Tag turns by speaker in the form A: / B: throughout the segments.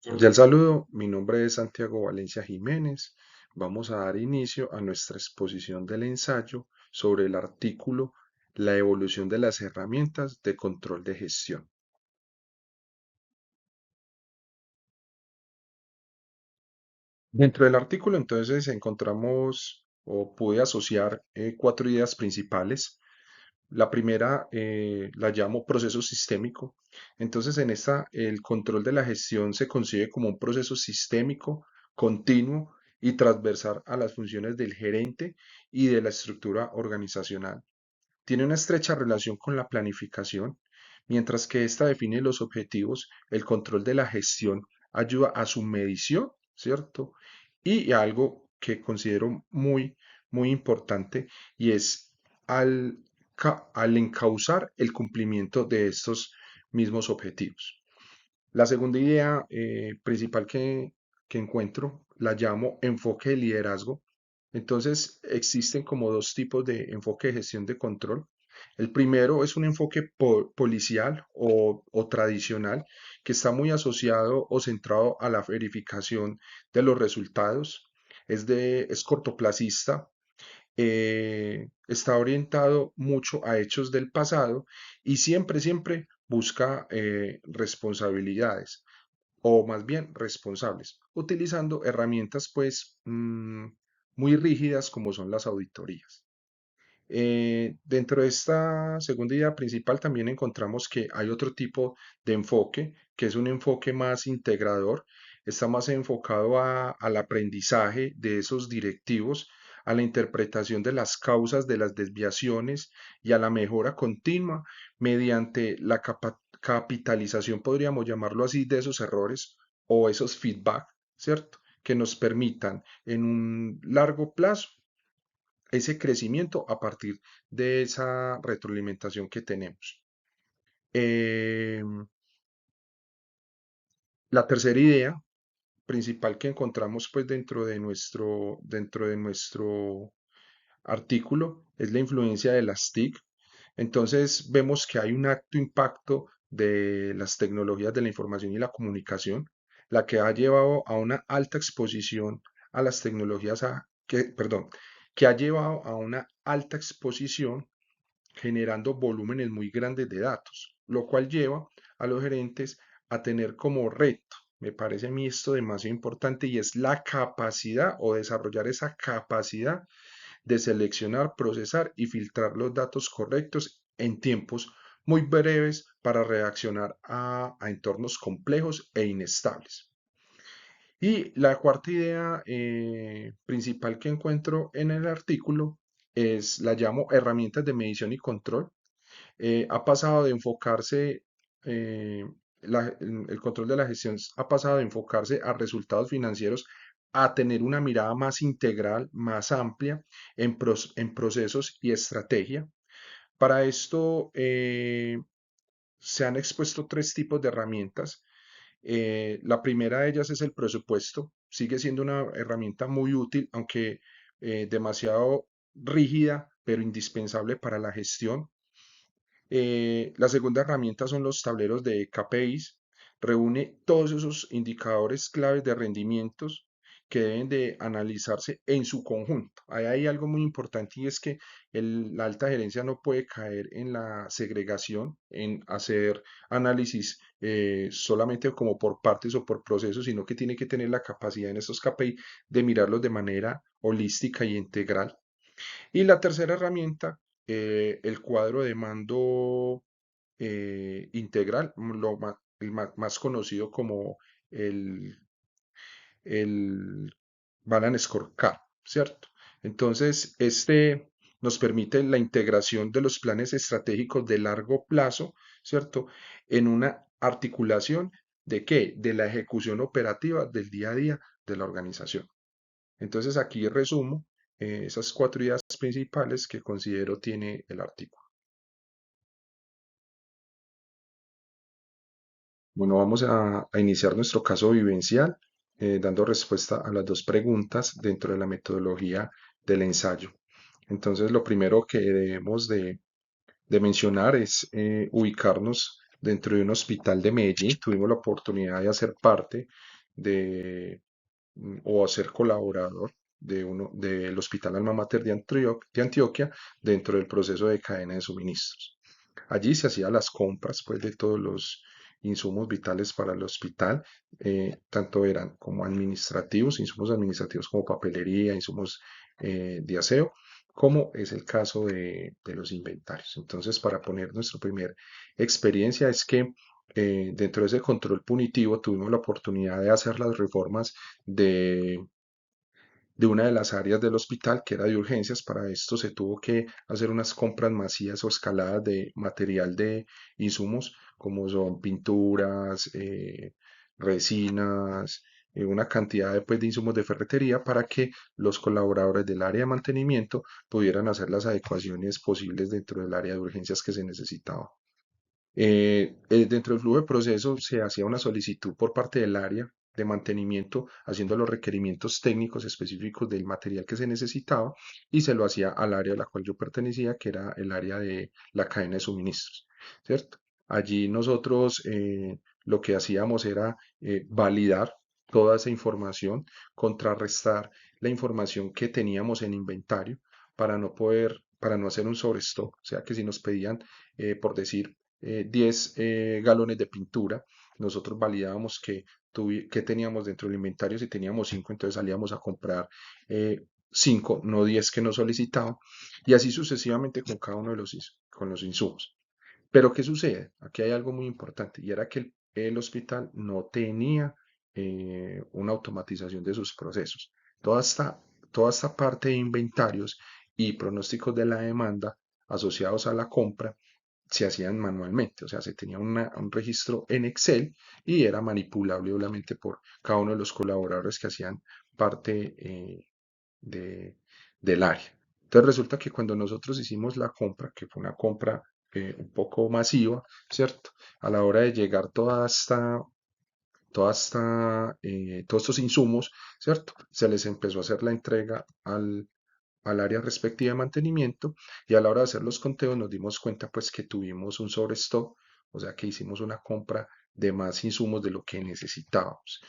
A: Cordial saludo, mi nombre es Santiago Valencia Jiménez. Vamos a dar inicio a nuestra exposición del ensayo sobre el artículo La evolución de las herramientas de control de gestión. Dentro del artículo entonces encontramos o pude asociar cuatro ideas principales. La primera la llamo proceso sistémico. Entonces, en esta, el control de la gestión se concibe como un proceso sistémico, continuo y transversal a las funciones del gerente y de la estructura organizacional. Tiene una estrecha relación con la planificación, mientras que esta define los objetivos, el control de la gestión ayuda a su medición, ¿cierto? Y algo que considero muy importante y es al, al encauzar el cumplimiento de estos mismos objetivos. La segunda idea principal que encuentro la llamo enfoque de liderazgo. Entonces, existen como dos tipos de enfoque de gestión de control. El primero es un enfoque policial o tradicional que está muy asociado o centrado a la verificación de los resultados. Es cortoplacista, está orientado mucho a hechos del pasado y siempre busca responsabilidades o más bien responsables, utilizando herramientas pues muy rígidas como son las auditorías. Dentro de esta segunda idea principal también encontramos que hay otro tipo de enfoque, que es un enfoque más integrador, está más enfocado al aprendizaje de esos directivos, a la interpretación de las causas de las desviaciones y a la mejora continua mediante la capitalización, podríamos llamarlo así, de esos errores o esos feedback, ¿cierto? Que nos permitan en un largo plazo ese crecimiento a partir de esa retroalimentación que tenemos. La tercera idea principal que encontramos pues dentro de nuestro artículo es la influencia de las TIC. Entonces vemos que hay un alto impacto de las tecnologías de la información y la comunicación, la que ha llevado a una alta exposición a las tecnologías, perdón, que ha llevado a una alta exposición generando volúmenes muy grandes de datos, lo cual lleva a los gerentes a tener como reto, me parece a mí esto demasiado importante, y es la capacidad o desarrollar esa capacidad de seleccionar, procesar y filtrar los datos correctos en tiempos muy breves para reaccionar a entornos complejos e inestables. Y la cuarta idea principal que encuentro en el artículo es, la llamo herramientas de medición y control. Ha pasado de enfocarse, eh, el control de la gestión ha pasado de enfocarse a resultados financieros a tener una mirada más integral, más amplia en procesos y estrategia. Para esto se han expuesto tres tipos de herramientas. La primera de ellas es el presupuesto. Sigue siendo una herramienta muy útil, aunque demasiado rígida, pero indispensable para la gestión. La segunda herramienta son los tableros de KPIs. Reúne todos esos indicadores claves de rendimientos que deben de analizarse en su conjunto. Ahí hay algo muy importante y es que la alta gerencia no puede caer en la segregación, en hacer análisis solamente como por partes o por procesos, sino que tiene que tener la capacidad en estos KPI de mirarlos de manera holística y integral. Y la tercera herramienta, el cuadro de mando integral, más conocido como el, el Balance Scorecard, ¿cierto? Entonces, este nos permite la integración de los planes estratégicos de largo plazo, ¿cierto? En una articulación de qué? De la ejecución operativa del día a día de la organización. Entonces aquí resumo esas cuatro ideas principales que considero tiene el artículo. Bueno, vamos a iniciar nuestro caso vivencial dando respuesta a las dos preguntas dentro de la metodología del ensayo. Entonces, lo primero que debemos de mencionar es ubicarnos dentro de un hospital de Medellín. Tuvimos la oportunidad de hacer parte de, o ser colaborador del Hospital Alma Mater de Antioquia dentro del proceso de cadena de suministros. Allí se hacían las compras pues, de todos los insumos vitales para el hospital, tanto eran como administrativos, insumos administrativos como papelería, insumos de aseo, como es el caso de los inventarios. Entonces, para poner nuestra primera experiencia es que dentro de ese control punitivo tuvimos la oportunidad de hacer las reformas de de una de las áreas del hospital que era de urgencias. Para esto se tuvo que hacer unas compras masivas o escaladas de material de insumos como son pinturas, resinas, una cantidad de, pues, de insumos de ferretería para que los colaboradores del área de mantenimiento pudieran hacer las adecuaciones posibles dentro del área de urgencias que se necesitaba. Dentro del flujo de proceso se hacía una solicitud por parte del área de mantenimiento, haciendo los requerimientos técnicos específicos del material que se necesitaba y se lo hacía al área a la cual yo pertenecía, que era el área de la cadena de suministros, ¿cierto? Allí nosotros lo que hacíamos era validar toda esa información, contrarrestar la información que teníamos en inventario para no hacer un sobrestock, o sea que si nos pedían, por decir, 10 galones de pintura, nosotros validábamos que teníamos dentro del inventario. Si teníamos 5, entonces salíamos a comprar 5, no 10 que nos solicitaban, y así sucesivamente con cada uno de con los insumos. Pero ¿qué sucede? Aquí hay algo muy importante, y era que el hospital no tenía una automatización de sus procesos. Toda esta, toda esta parte de inventarios y pronósticos de la demanda asociados a la compra se hacían manualmente, o sea, se tenía un registro en Excel y era manipulable obviamente por cada uno de los colaboradores que hacían parte de, del área. Entonces resulta que cuando nosotros hicimos la compra, que fue una compra un poco masiva, ¿cierto? A la hora de llegar todos estos insumos, ¿cierto? Se les empezó a hacer la entrega al área respectiva de mantenimiento, y a la hora de hacer los conteos nos dimos cuenta pues que tuvimos un sobrestock, o sea que hicimos una compra de más insumos de lo que necesitábamos.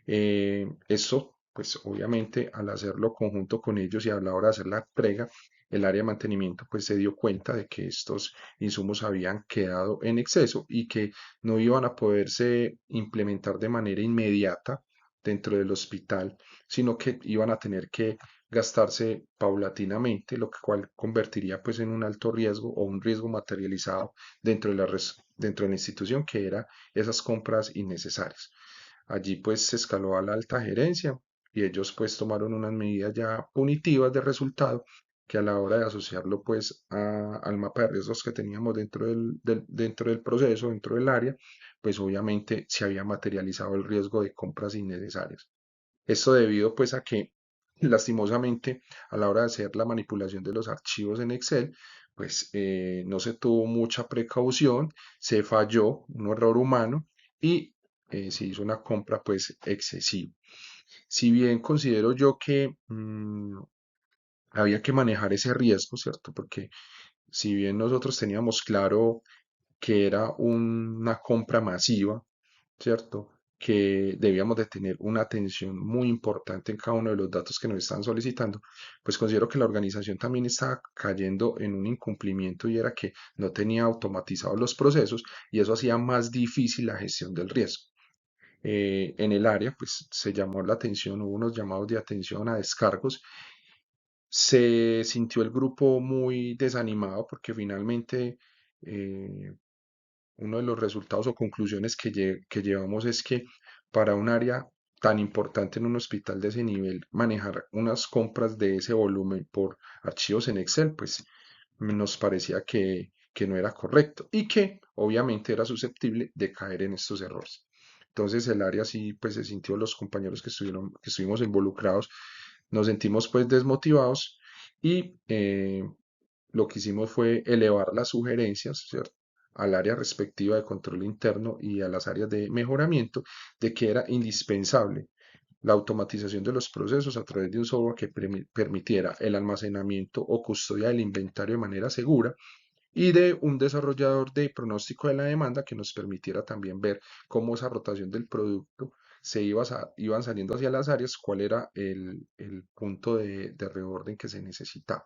A: Eso, pues obviamente al hacerlo conjunto con ellos y a la hora de hacer la entrega, el área de mantenimiento pues se dio cuenta de que estos insumos habían quedado en exceso y que no iban a poderse implementar de manera inmediata dentro del hospital, sino que iban a tener que gastarse paulatinamente, lo cual convertiría pues en un alto riesgo o un riesgo materializado dentro de la institución, que era esas compras innecesarias. Allí pues se escaló a la alta gerencia y ellos pues tomaron unas medidas ya punitivas de resultado, que a la hora de asociarlo pues al mapa de riesgos que teníamos dentro del proceso, dentro del área, pues obviamente se había materializado el riesgo de compras innecesarias. Esto debido pues a que lastimosamente a la hora de hacer la manipulación de los archivos en Excel, pues no se tuvo mucha precaución, se falló, un error humano, y se hizo una compra pues excesiva. Si bien considero yo que había que manejar ese riesgo, ¿cierto? Porque si bien nosotros teníamos claro que era una compra masiva, ¿cierto? Que debíamos de tener una atención muy importante en cada uno de los datos que nos están solicitando, pues considero que la organización también estaba cayendo en un incumplimiento, y era que no tenía automatizados los procesos, y eso hacía más difícil la gestión del riesgo. En el área, pues se llamó la atención, hubo unos llamados de atención a descargos. Se sintió el grupo muy desanimado porque finalmente eh, uno de los resultados o conclusiones que llevamos es que para un área tan importante en un hospital de ese nivel, manejar unas compras de ese volumen por archivos en Excel, pues nos parecía que no era correcto y que obviamente era susceptible de caer en estos errores. Entonces el área sí, pues se sintió, los compañeros que estuvimos involucrados, nos sentimos pues desmotivados, y lo que hicimos fue elevar las sugerencias, ¿cierto?, al área respectiva de control interno y a las áreas de mejoramiento, de que era indispensable la automatización de los procesos a través de un software que permitiera el almacenamiento o custodia del inventario de manera segura, y de un desarrollador de pronóstico de la demanda que nos permitiera también ver cómo esa rotación del producto iban saliendo hacia las áreas, cuál era el punto de reorden que se necesitaba.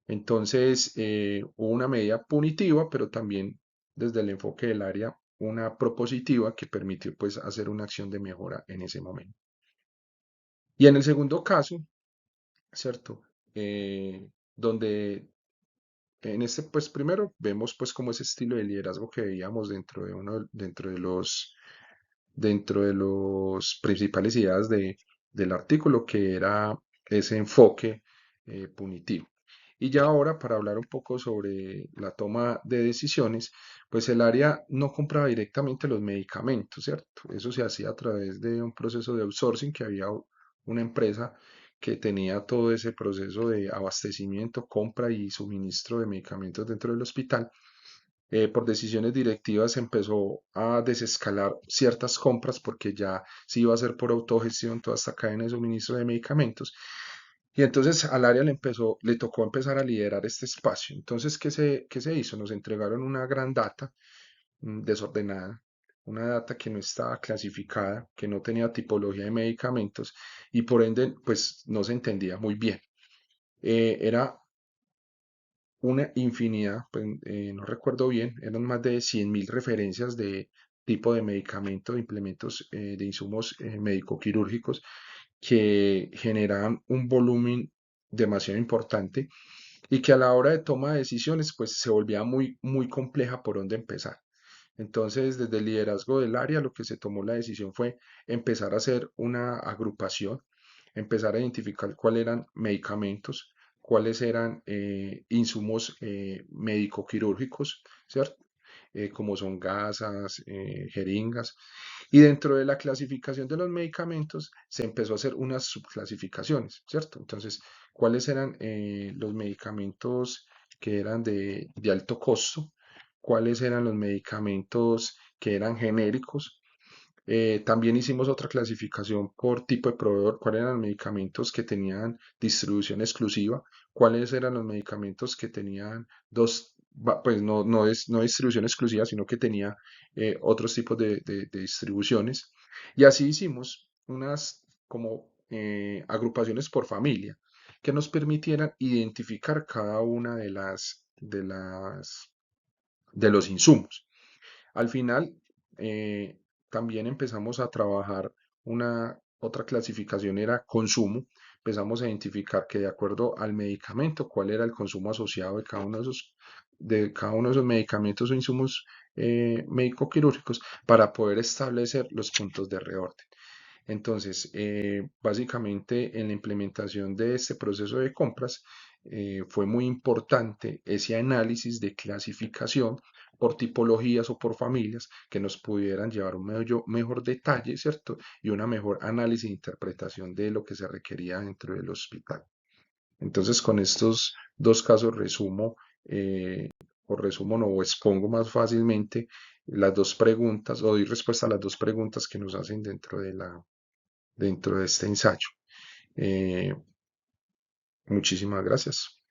A: Entonces, hubo una medida punitiva, pero también desde el enfoque del área, una propositiva que permitió pues hacer una acción de mejora en ese momento. Y en el segundo caso, ¿cierto? Donde en este, pues primero vemos pues como ese estilo de liderazgo que veíamos dentro de los principales ideas del artículo, que era ese enfoque punitivo. Y ya ahora, para hablar un poco sobre la toma de decisiones, pues el área no compraba directamente los medicamentos, ¿cierto? Eso se hacía a través de un proceso de outsourcing, que había una empresa que tenía todo ese proceso de abastecimiento, compra y suministro de medicamentos dentro del hospital. Por decisiones directivas se empezó a desescalar ciertas compras porque ya se iba a hacer por autogestión toda esta cadena de suministro de medicamentos. Y entonces al área le tocó empezar a liderar este espacio. Entonces, qué se hizo? Nos entregaron una gran data desordenada, una data que no estaba clasificada, que no tenía tipología de medicamentos y por ende, pues no se entendía muy bien. Era una infinidad, pues, no recuerdo bien, eran más de 100.000 referencias de tipo de medicamento, de implementos, de insumos médico-quirúrgicos que generaban un volumen demasiado importante y que a la hora de toma de decisiones pues se volvía muy compleja por dónde empezar. Entonces, desde el liderazgo del área, lo que se tomó la decisión fue empezar a hacer una agrupación, empezar a identificar cuáles eran medicamentos, cuáles eran insumos médico-quirúrgicos, ¿cierto? Como son gasas, jeringas. Y dentro de la clasificación de los medicamentos se empezó a hacer unas subclasificaciones, ¿cierto? Entonces, ¿cuáles eran los medicamentos que eran de alto costo? ¿Cuáles eran los medicamentos que eran genéricos? También hicimos otra clasificación por tipo de proveedor, cuáles eran los medicamentos que tenían distribución exclusiva, cuáles eran los medicamentos que tenían pues no distribución exclusiva, sino que tenía otros tipos de distribuciones. Y así hicimos unas como agrupaciones por familia que nos permitieran identificar cada una de los insumos. Al final, eh, también empezamos a trabajar una otra clasificación, era consumo. Empezamos a identificar que de acuerdo al medicamento, cuál era el consumo asociado de cada uno de esos medicamentos o insumos médico-quirúrgicos para poder establecer los puntos de reorden. Entonces, básicamente en la implementación de este proceso de compras fue muy importante ese análisis de clasificación por tipologías o por familias que nos pudieran llevar un mejor detalle, ¿cierto? Y una mejor análisis e interpretación de lo que se requería dentro del hospital. Entonces, con estos dos casos resumo, o resumo no, o expongo más fácilmente las dos preguntas, o doy respuesta a las dos preguntas que nos hacen dentro de este ensayo. Eh, Muchísimas gracias.